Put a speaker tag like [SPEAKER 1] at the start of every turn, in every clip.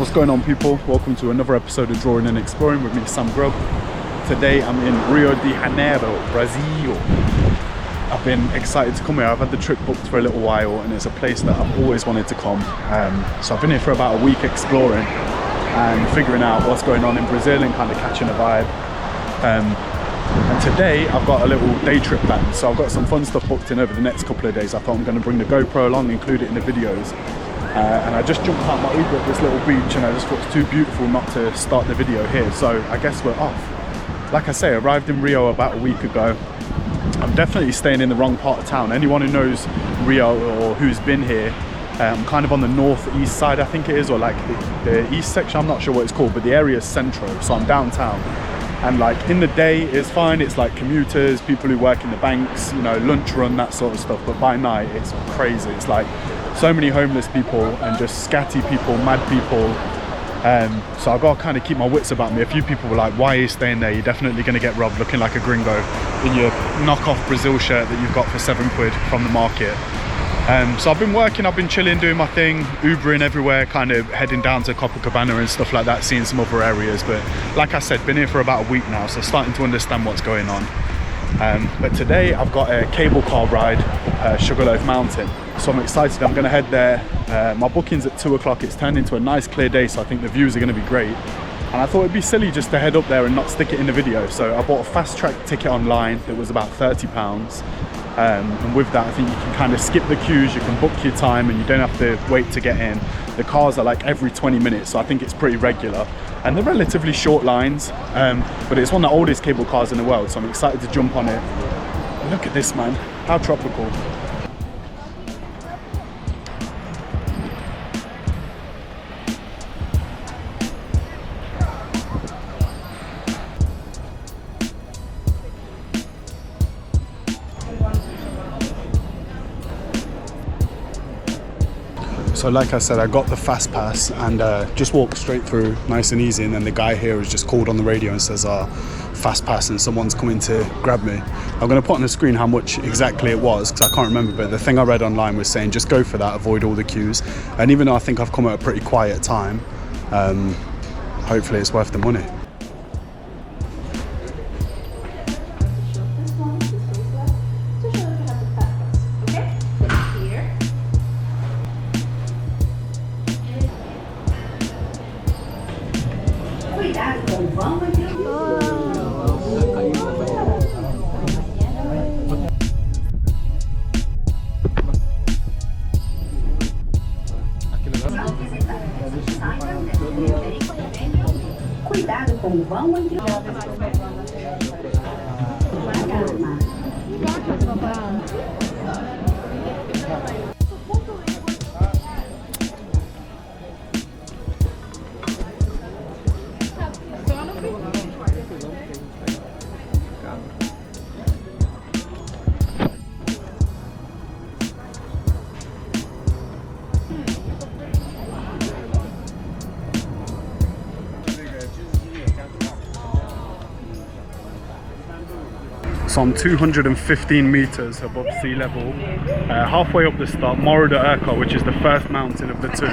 [SPEAKER 1] What's going on, people? Welcome to another episode of Drawing and Exploring with me, Sam Grubb. Today I'm in Rio De Janeiro, Brazil. I've been excited to come here. I've had the trip booked for a little while and it's a place that I've always wanted to come. So I've been here for about a week exploring and figuring out what's going on in Brazil and kind of catching a vibe. And today I've got a little day trip planned. So I've got some fun stuff booked in over the next couple of days. I thought I'm going to bring the GoPro along, include it in the videos. And I just jumped out my Uber at this little beach and I just thought it's too beautiful not to start the video here. So I guess we're off. Like I say, I arrived in Rio about a week ago. I'm definitely staying in the wrong part of town. Anyone who knows Rio or who's been here, I'm kind of on the northeast side, I think it is, or like the east section, I'm not sure what it's called, but the area is Centro, so I'm downtown. And like in the day it's fine, it's like commuters, people who work in the banks, you know, lunch run, that sort of stuff. But by night it's crazy. It's like so many homeless people and just scatty people, mad people. So I've got to kind of keep my wits about me. A few people were like, why are you staying there? You're definitely going to get robbed looking like a gringo in your knockoff Brazil shirt that you've got for £7 from the market. So I've been working, I've been chilling, doing my thing, Ubering everywhere, kind of heading down to Copacabana and stuff like that, seeing some other areas. But like I said, been here for about a week now, so starting to understand what's going on. But today I've got a cable car ride up Sugarloaf Mountain. So I'm excited, I'm going to head there. My booking's at 2 o'clock, it's turned into a nice clear day, so I think the views are going to be great. And I thought it'd be silly just to head up there and not stick it in the video. So I bought a fast track ticket online that was about £30. And with that, I think you can kind of skip the queues, you can book your time and you don't have to wait to get in. The cars are like every 20 minutes, so I think it's pretty regular. And they're relatively short lines, but it's one of the oldest cable cars in the world, so I'm excited to jump on it. Look at this, man, how tropical. So like I said, I got the fast pass and just walked straight through, nice and easy. And then the guy here has just called on the radio and says, fast pass and someone's coming to grab me. I'm going to put on the screen how much exactly it was because I can't remember, but the thing I read online was saying just go for that, avoid all the queues. And even though I think I've come at a pretty quiet time, hopefully it's worth the money.
[SPEAKER 2] Cuidado com o vão entre
[SPEAKER 1] So I'm 215 meters above sea level, halfway up the start, Morro Da Urca, which is the first mountain of the two.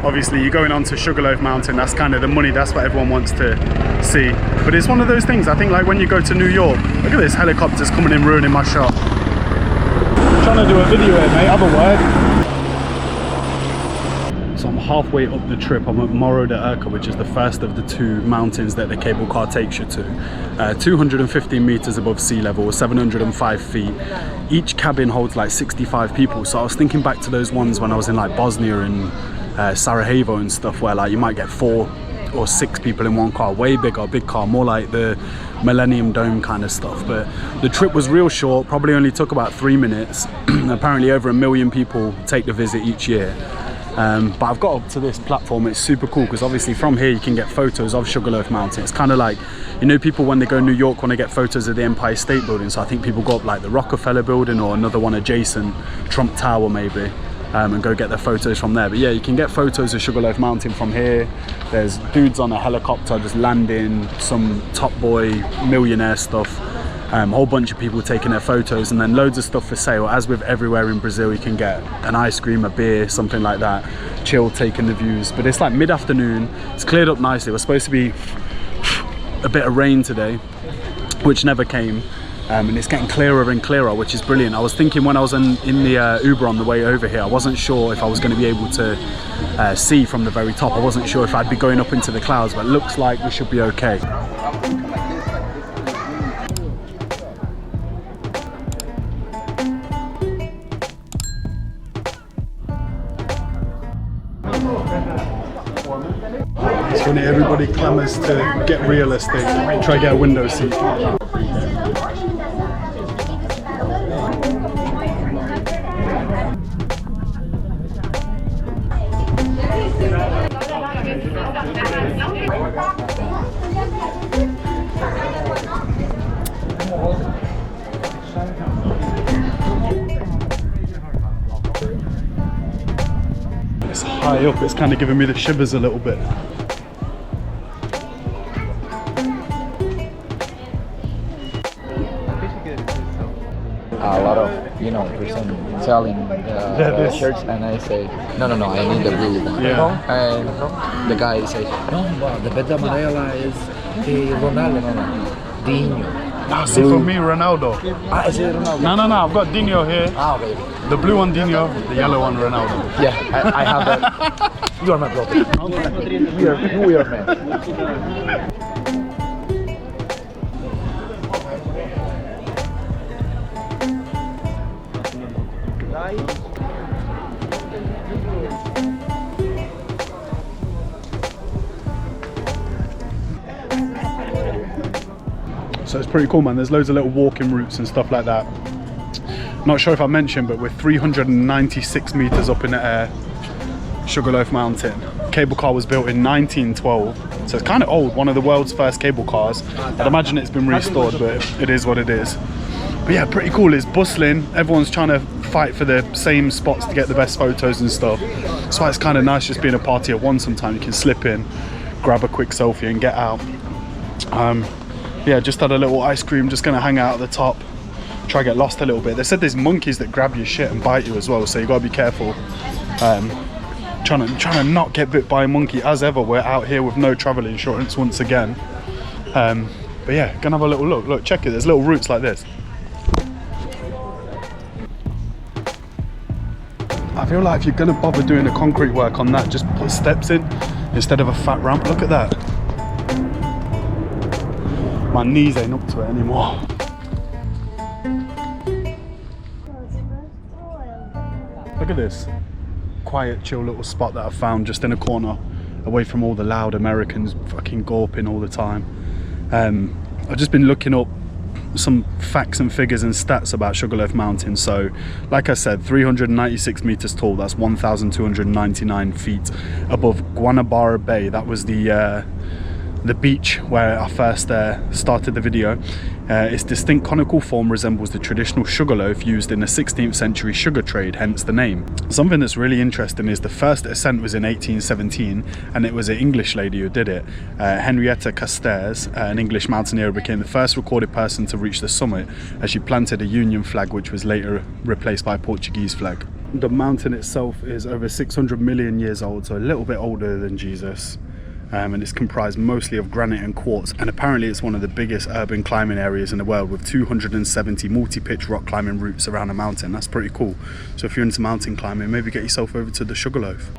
[SPEAKER 1] Obviously you're going on to Sugarloaf Mountain, that's kind of the money, that's what everyone wants to see. But it's one of those things, I think like when you go to New York, look at this, helicopter's coming in ruining my shot. I'm trying to do a video here, mate, have a word. So I'm halfway up the trip. I'm at Morro Da Urca, which is the first of the two mountains that the cable car takes you to. 215 meters above sea level, 705 feet. Each cabin holds like 65 people. So I was thinking back to those ones when I was in like Bosnia and Sarajevo and stuff, where like you might get 4 or 6 people in one car, way bigger, big car, more like the Millennium Dome kind of stuff. But the trip was real short, probably only took about 3 minutes. Apparently over 1 million people take the visit each year. But I've got up to this platform. It's super cool because obviously from here you can get photos of Sugarloaf Mountain. It's kind of like, you know, people when they go to New York want to get photos of the Empire State Building, so I think people go up like the Rockefeller Building or another one adjacent, Trump Tower maybe, and go get their photos from there. But yeah, you can get photos of Sugarloaf Mountain from here. There's dudes on a helicopter just landing, some top boy millionaire stuff. whole bunch of people taking their photos, and then loads of stuff for sale. As with everywhere in Brazil, you can get an ice cream, a beer, something like that, chill, taking the views. But it's like mid-afternoon, it's cleared up nicely. It was supposed to be a bit of rain today, which never came. And it's getting clearer and clearer, which is brilliant. I was thinking when I was in the Uber on the way over here, I wasn't sure if I was going to be able to see from the very top. I wasn't sure if I'd be going up into the clouds, but it looks like we should be okay. It's funny, everybody clamours to get real estate, try to get a window seat. It's high up, it's kind of giving me the shivers a little bit.
[SPEAKER 2] A lot of, you know, person selling shirts, and I say, no, I need the blue one.
[SPEAKER 1] Yeah.
[SPEAKER 2] And the guy says, no, the verde amarela is Ronaldo, no, Dinho.
[SPEAKER 1] No, see, for me, Ronaldo.
[SPEAKER 2] Ah, is it Ronaldo?
[SPEAKER 1] No, I've got Dinho here.
[SPEAKER 2] Ah, okay.
[SPEAKER 1] The blue one Dinho, the yellow one Ronaldo.
[SPEAKER 2] Yeah, I have that. You are my brother. We are men.
[SPEAKER 1] So it's pretty cool, man. There's loads of little walking routes and stuff like that. Not sure if I mentioned, but we're 396 meters up in the air. Sugarloaf Mountain. Cable car was built in 1912, so it's kind of old. One of the world's first cable cars. I'd imagine it's been restored, but it is what it is. But yeah, pretty cool. It's bustling. Everyone's trying to fight for the same spots to get the best photos and stuff. That's why it's kind of nice just being a party at once. Sometimes you can slip in, grab a quick selfie and get out. Yeah, just had a little ice cream, just gonna hang out at the top, try to get lost a little bit. They said there's monkeys that grab your shit and bite you as well, so you gotta be careful. Trying to not get bit by a monkey. As ever, we're out here with no travel insurance once again. But yeah, gonna have a little look. Look, check it, there's little routes like this. I feel like if you're gonna bother doing the concrete work on that, just put steps in instead of a fat ramp. Look at that. My knees ain't up to it anymore. Look at this quiet, chill little spot that I found just in a corner, away from all the loud Americans fucking gawping all the time. I've just been looking up some facts and figures and stats about Sugarloaf Mountain. So like I said, 396 meters tall, that's 1,299 feet above Guanabara Bay. That was the beach where I first started the video. Its distinct conical form resembles the traditional sugarloaf used in the 16th century sugar trade, hence the name. Something that's really interesting is the first ascent was in 1817, and it was an English lady who did it. Henrietta Casteres, an English mountaineer, became the first recorded person to reach the summit, as she planted a Union flag, which was later replaced by a Portuguese flag. The mountain itself is over 600 million years old, so a little bit older than Jesus. And it's comprised mostly of granite and quartz, and apparently it's one of the biggest urban climbing areas in the world, with 270 multi-pitch rock climbing routes around the mountain. That's pretty cool. So if you're into mountain climbing, maybe get yourself over to the Sugarloaf.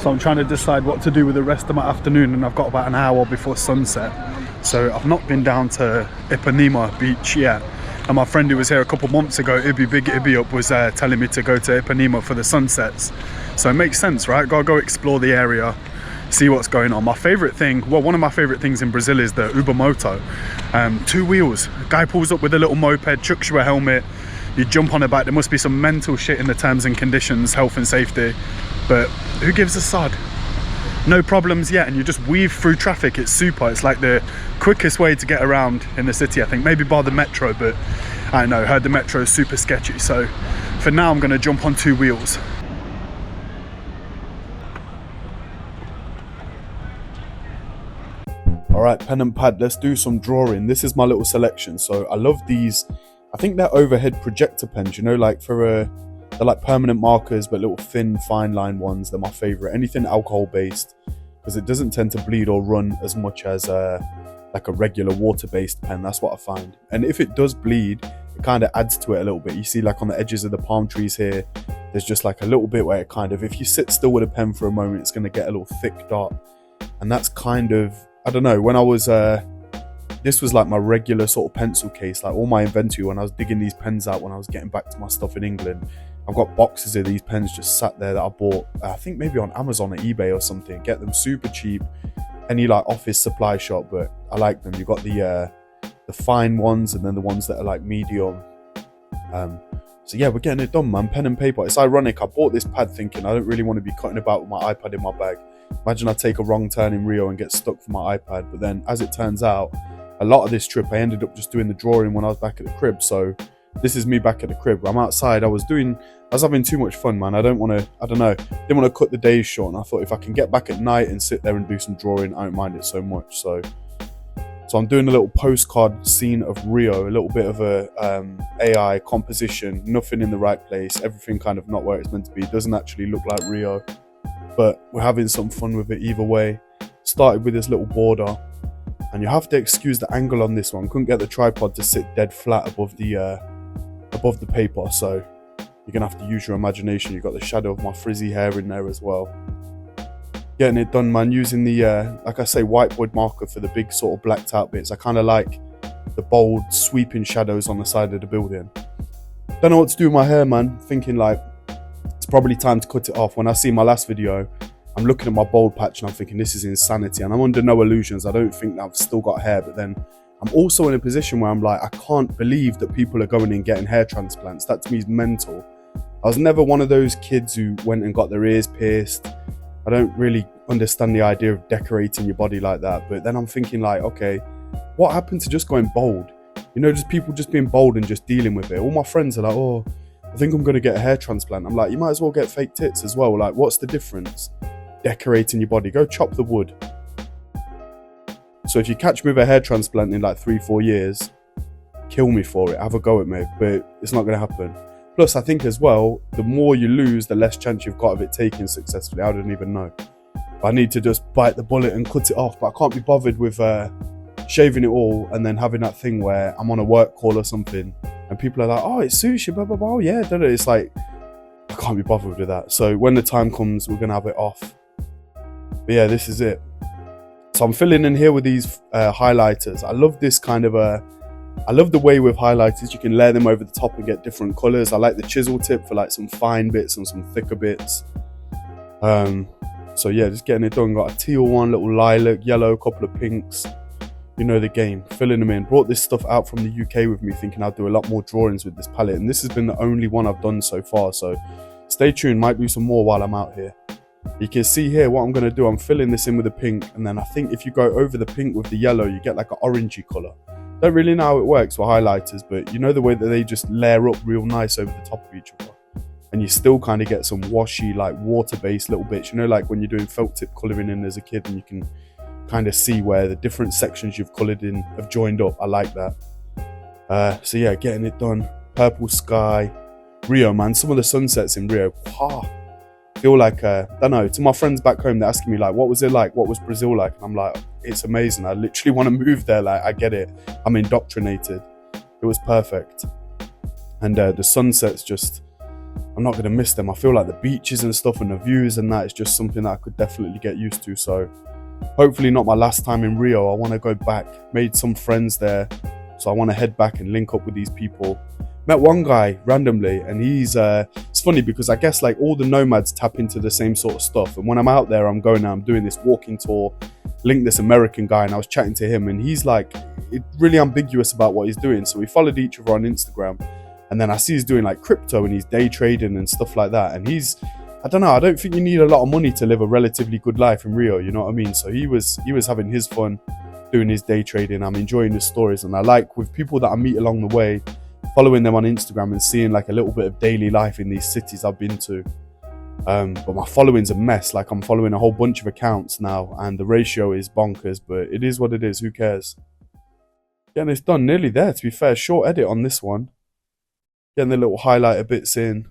[SPEAKER 1] So I'm trying to decide what to do with the rest of my afternoon, and I've got about an hour before sunset. So I've not been down to Ipanema Beach yet. And my friend who was here a couple months ago, Big Ibby up, was telling me to go to Ipanema for the sunsets. So it makes sense, right? Gotta go explore the area, see what's going on. My favorite thing, well, one of my favorite things in Brazil is the Uber Moto. 2 wheels. A guy pulls up with a little moped, chucks you a helmet, you jump on a bike. There must be some mental shit in the terms and conditions, health and safety, but who gives a sod? No problems yet, and you just weave through traffic. It's super. It's like the quickest way to get around in the city, I think. Maybe bar the metro, but I don't know, heard the metro is super sketchy. So for now, I'm gonna jump on 2 wheels. All right, pen and pad, let's do some drawing. This is my little selection. So I love these. I think they're overhead projector pens, you know, like they're like permanent markers, but little thin, fine line ones. They're my favorite. Anything alcohol based, because it doesn't tend to bleed or run as much as like a regular water based pen. That's what I find. And if it does bleed, it kind of adds to it a little bit. You see, like on the edges of the palm trees here, there's just like a little bit where it kind of, if you sit still with a pen for a moment, it's going to get a little thick dot. And that's kind of, I don't know, when I was this was like my regular sort of pencil case, like all my inventory when I was digging these pens out when I was getting back to my stuff in England. I've got boxes of these pens just sat there that I bought, I think maybe on Amazon or eBay or something. Get them super cheap, any like office supply shop, but I like them. You've got the fine ones and then the ones that are like medium. So yeah, we're getting it done, man. Pen and paper. It's ironic, I bought this pad thinking I don't really want to be cutting about with my iPad in my bag. Imagine I take a wrong turn in Rio and get stuck for my iPad. But then as it turns out, a lot of this trip I ended up just doing the drawing when I was back at the crib. So this is me back at the crib. I'm outside. I was having too much fun, man. I don't want to, I don't know, didn't want to cut the days short. And I thought if I can get back at night and sit there and do some drawing, I don't mind it so much. So I'm doing a little postcard scene of Rio, a little bit of a AI composition, nothing in the right place, everything kind of not where it's meant to be. It doesn't actually look like Rio, but we're having some fun with it either way. Started with this little border, and you have to excuse the angle on this one. Couldn't get the tripod to sit dead flat above the paper, so you're gonna have to use your imagination. You've got the shadow of my frizzy hair in there as well. Getting it done, man, using the like I say, whiteboard marker for the big sort of blacked out bits. I kind of like the bold sweeping shadows on the side of the building. Don't know what to do with my hair, man. Thinking like it's probably time to cut it off. When I see my last video, I'm looking at my bald patch and I'm thinking this is insanity, and I'm under no illusions. I don't think that I've still got hair, but then I'm also in a position where I'm like, I can't believe that people are going and getting hair transplants. That to me is mental. I was never one of those kids who went and got their ears pierced. I don't really understand the idea of decorating your body like that. But then I'm thinking like, okay, what happened to just going bold? You know, just people just being bold and just dealing with it. All my friends are like, oh, I think I'm going to get a hair transplant. I'm like, you might as well get fake tits as well. Like, what's the difference? Decorating your body. Go chop the wood. So if you catch me with a hair transplant in like 3-4 years, kill me for it. Have a go at me. But it's not going to happen. Plus, I think as well, the more you lose, the less chance you've got of it taken successfully. I don't even know. I need to just bite the bullet and cut it off. But I can't be bothered with shaving it all and then having that thing where I'm on a work call or something and people are like, oh, it suits you, blah, blah, blah. Oh, yeah, it's like, I can't be bothered with that. So when the time comes, we're going to have it off. But yeah, this is it. So I'm filling in here with these highlighters. I love this kind of I love the way with highlighters you can layer them over the top and get different colours. I like the chisel tip for like some fine bits and some thicker bits. So yeah, just getting it done. Got a teal one, little lilac, yellow, couple of pinks. You know the game. Filling them in. Brought this stuff out from the UK with me thinking I'll do a lot more drawings with this palette. And this has been the only one I've done so far. So stay tuned. Might do some more while I'm out here. You can see here what I'm going to do. I'm filling this in with the pink. And then I think if you go over the pink with the yellow, you get like an orangey colour. Don't really know how it works for highlighters, but you know the way that they just layer up real nice over the top of each other. And you still kind of get some washy, like water-based little bits. You know, like when you're doing felt tip colouring in as a kid and you can kind of see where the different sections you've coloured in have joined up. I like that. So yeah, getting it done. Purple sky. Rio, man. Some of the sunsets in Rio. Feel like, I don't know, to my friends back home, they're asking me like, what was it like? What was Brazil like? And I'm like, it's amazing. I literally want to move there. Like, I get it. I'm indoctrinated. It was perfect. And the sunsets just, I'm not gonna miss them. I feel like the beaches and stuff and the views and that is just something that I could definitely get used to. So hopefully not my last time in Rio. I want to go back. Made some friends there, so I want to head back and link up with these people. Met one guy randomly, and he's it's funny because I guess like all the nomads tap into the same sort of stuff. And when I'm out there, I'm doing this walking tour, linked this American guy, and I was chatting to him, and he's like really ambiguous about what he's doing. So we followed each other on Instagram, and then I see he's doing like crypto and he's day trading and stuff like that. And he's, I don't know, I don't think you need a lot of money to live a relatively good life in Rio, you know what I mean? So he was having his fun doing his day trading. I'm enjoying his stories, and I like with people that I meet along the way, following them on Instagram and seeing like a little bit of daily life in these cities I've been to. But my following's a mess. Like I'm following a whole bunch of accounts now, and the ratio is bonkers, but it is what it is. Who cares? Getting this done, nearly there to be fair. Short edit on this one. Getting the little highlighter bits in.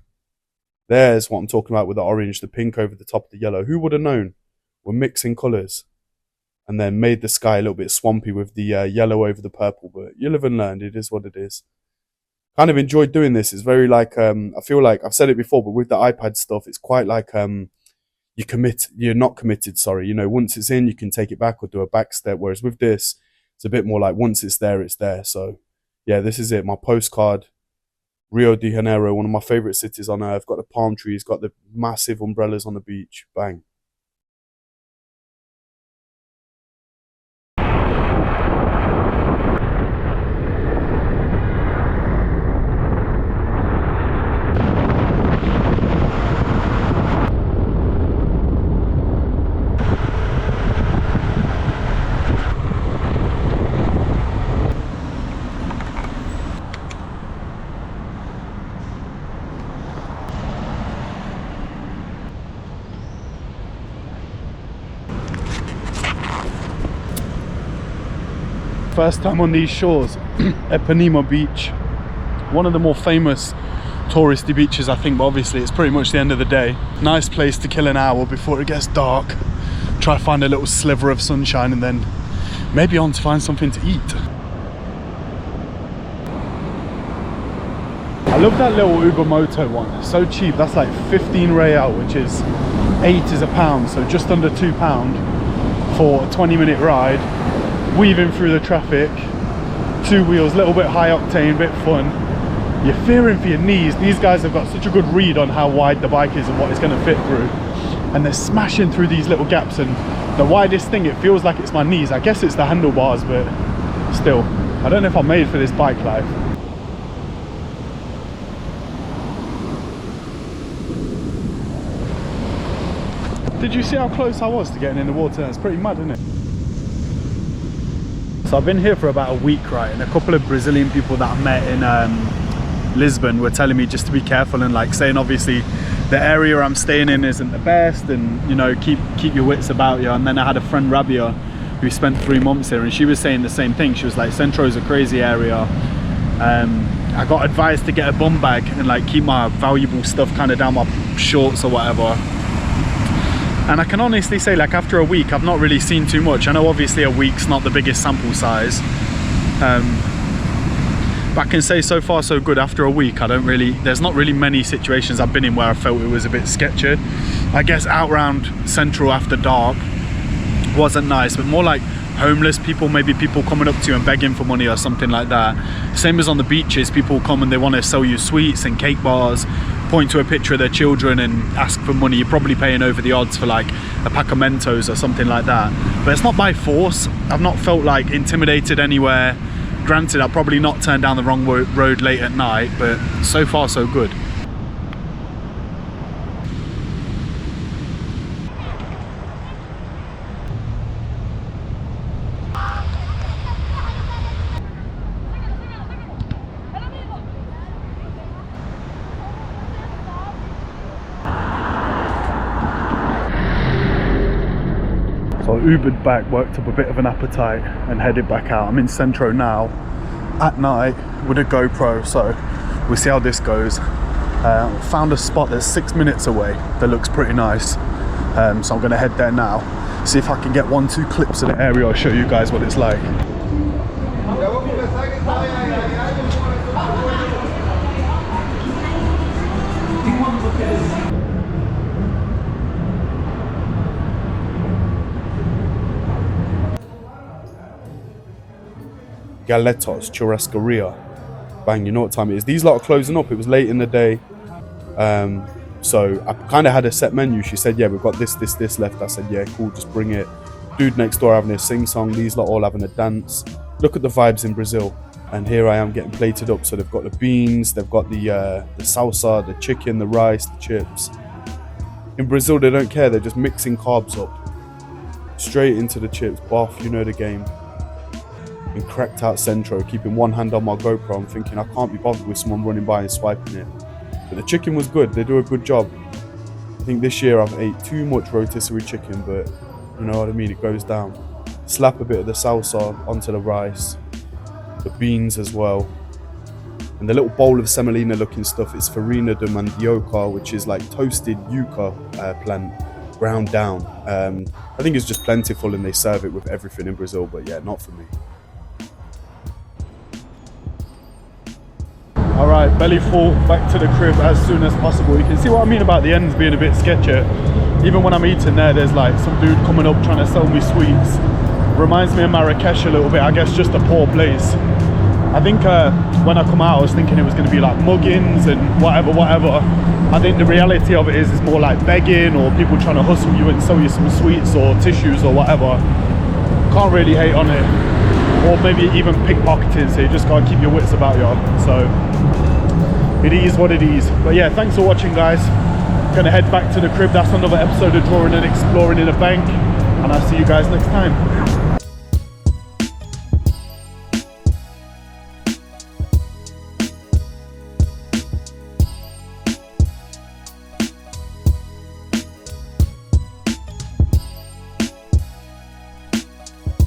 [SPEAKER 1] There's what I'm talking about with the orange, the pink over the top of the yellow. Who would have known? We're mixing colours. And then made the sky a little bit swampy with the yellow over the purple. But you live and learn. It is what it is. Kind of enjoyed doing this. It's very like, I feel like, I've said it before, but with the iPad stuff, it's quite like you're not committed, sorry. You know, once it's in, you can take it back or do a back step. Whereas with this, it's a bit more like once it's there, it's there. So yeah, this is it. My postcard. Rio de Janeiro, one of my favourite cities on earth. Got the palm trees, got the massive umbrellas on the beach. Bang. First time on these shores, Ipanema Beach, one of the more famous touristy beaches I think, but obviously it's pretty much the end of the day. Nice place to kill an hour before it gets dark, try to find a little sliver of sunshine, and then maybe on to find something to eat. I love that little Uber Moto one, so cheap. That's like 15 real, which is 8 is a pound, so just under £2 for a 20-minute ride. Weaving through the traffic, 2 wheels, little bit high octane, bit fun. You're fearing for your knees. These guys have got such a good read on how wide the bike is and what it's going to fit through, and they're smashing through these little gaps, and the widest thing, it feels like it's my knees. I guess it's the handlebars, but still, I don't know if I'm made for this bike life. Did you see how close I was to getting in the water? It's pretty mad, isn't it? So I've been here for about a week, right, and a couple of Brazilian people that I met in Lisbon were telling me just to be careful, and like saying obviously the area I'm staying in isn't the best, and you know, keep your wits about you. And then I had a friend, Rabia, who spent 3 months here, and she was saying the same thing. She was like, Centro is a crazy area. I got advised to get a bum bag and like keep my valuable stuff kind of down my shorts or whatever. And I can honestly say, like, after a week, I've not really seen too much. I know obviously a week's not the biggest sample size, but I can say so far so good. After a week, there's not really many situations I've been in where I felt it was a bit sketchy. I guess out around Central after dark wasn't nice, but more like homeless people, maybe people coming up to you and begging for money or something like that. Same as on the beaches, people come and they want to sell you sweets and cake bars, point to a picture of their children and ask for money. You're probably paying over the odds for like a pack of Mentos or something like that, but it's not by force. I've not felt like intimidated anywhere. Granted, I'll probably not turn down the wrong road late at night, but so far so good. So I Ubered back, worked up a bit of an appetite and headed back out. I'm in Centro now at night with a GoPro, so we'll see how this goes. Found a spot that's 6 minutes away that looks pretty nice, so I'm gonna head there now, see if I can get 1-2 clips of the area. I'll show you guys what it's like. Galetto's Churrascaria. Bang, you know what time it is. These lot are closing up. It was late in the day. So I kind of had a set menu. She said, yeah, we've got this left. I said, yeah, cool, just bring it. Dude next door having a sing-song. These lot all having a dance. Look at the vibes in Brazil. And here I am getting plated up. So they've got the beans, they've got the salsa, the chicken, the rice, the chips. In Brazil, they don't care. They're just mixing carbs up. Straight into the chips. Boff, you know the game. In cracked out Centro, keeping one hand on my GoPro. I'm thinking I can't be bothered with someone running by and swiping it. But the chicken was good. They do a good job. I think this year I've ate too much rotisserie chicken, but you know what I mean? It goes down. Slap a bit of the salsa onto the rice. The beans as well. And the little bowl of semolina looking stuff is farina de mandioca, which is like toasted yuca plant ground down. I think it's just plentiful and they serve it with everything in Brazil, but yeah, not for me. All right, belly full, back to the crib as soon as possible. You can see what I mean about the ends being a bit sketchy. Even when I'm eating there, there's like some dude coming up trying to sell me sweets. Reminds me of Marrakesh a little bit, I guess just a poor place. I think when I come out, I was thinking it was going to be like muggings and whatever. I think the reality of it is more like begging or people trying to hustle you and sell you some sweets or tissues or whatever. Can't really hate on it. Or maybe even pickpocketing, so you just gotta keep your wits about you. So it is what it is. But yeah, thanks for watching, guys. Gonna head back to the crib. That's another episode of Drawing and Exploring in a Bank, and I'll see you guys next time.